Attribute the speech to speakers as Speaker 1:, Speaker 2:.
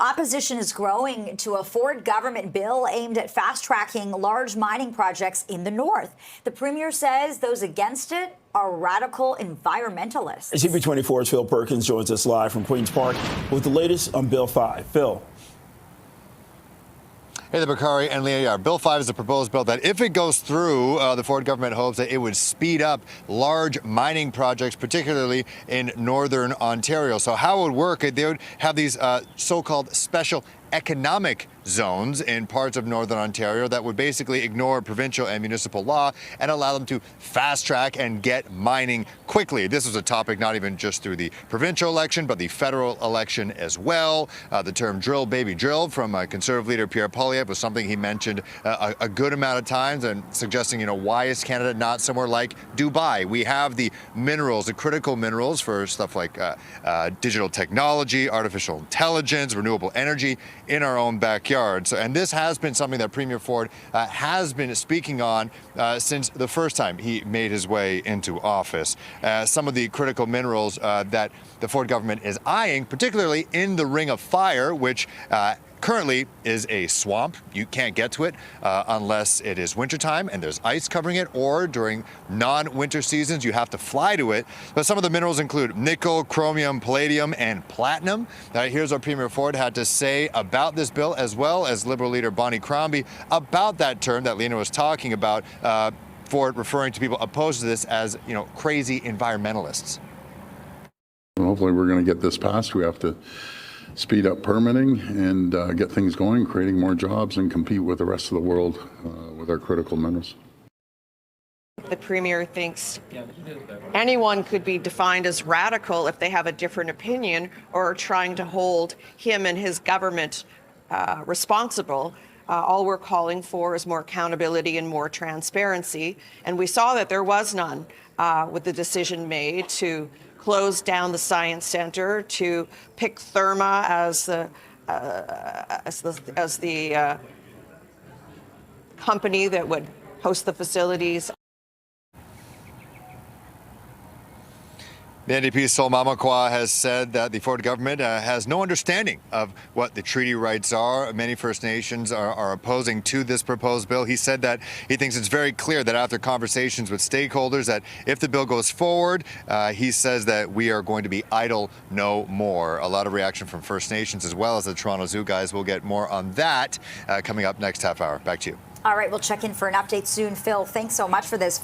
Speaker 1: opposition is growing to a Ford government bill aimed at fast-tracking large mining projects in the north. The premier says those against it are radical environmentalists.
Speaker 2: CP24's Phil Perkins joins us live from Queens Park with the latest on Bill 5. Phil.
Speaker 3: Hey there, Bakari and Leah. Bill 5 is a proposed bill that, if it goes through, the Ford government hopes that it would speed up large mining projects, particularly in northern Ontario. So how it would work, they would have these so-called special economic zones in parts of northern Ontario that would basically ignore provincial and municipal law and allow them to fast track and get mining quickly. This was a topic not even just through the provincial election, but the federal election as well. The term drill, baby, drill from Conservative leader Pierre Poilievre was something he mentioned a good amount of times, and suggesting, why is Canada not somewhere like Dubai? We have the minerals, the critical minerals for stuff like digital technology, artificial intelligence, renewable energy in our own backyard. So, and this has been something that Premier Ford has been speaking on since the first time he made his way into office. Some of the critical minerals that the Ford government is eyeing, particularly in the Ring of Fire, which currently is a swamp. You can't get to it unless it is wintertime and there's ice covering it, or during non-winter seasons you have to fly to it. But some of the minerals include nickel, chromium, palladium, and platinum. Here's what Premier Ford had to say about this bill, as well as Liberal leader Bonnie Crombie about that term that Lena was talking about, Ford referring to people opposed to this as, crazy environmentalists.
Speaker 4: Hopefully we're going to get this passed. We have to speed up permitting and get things going, creating more jobs and compete with the rest of the world with our critical minerals.
Speaker 5: The Premier thinks anyone could be defined as radical if they have a different opinion or are trying to hold him and his government responsible. All we're calling for is more accountability and more transparency. And we saw that there was none with the decision made to close down the Science Centre, to pick Therma as the company that would host the facilities.
Speaker 3: The NDP's Sol Mamakwa has said that the Ford government has no understanding of what the treaty rights are. Many First Nations are opposing to this proposed bill. He said that he thinks it's very clear that after conversations with stakeholders that if the bill goes forward, he says that we are going to be idle no more. A lot of reaction from First Nations as well as the Toronto Zoo guys. We'll get more on that coming up next half hour. Back to you.
Speaker 1: All right, we'll check in for an update soon. Phil, thanks so much for this.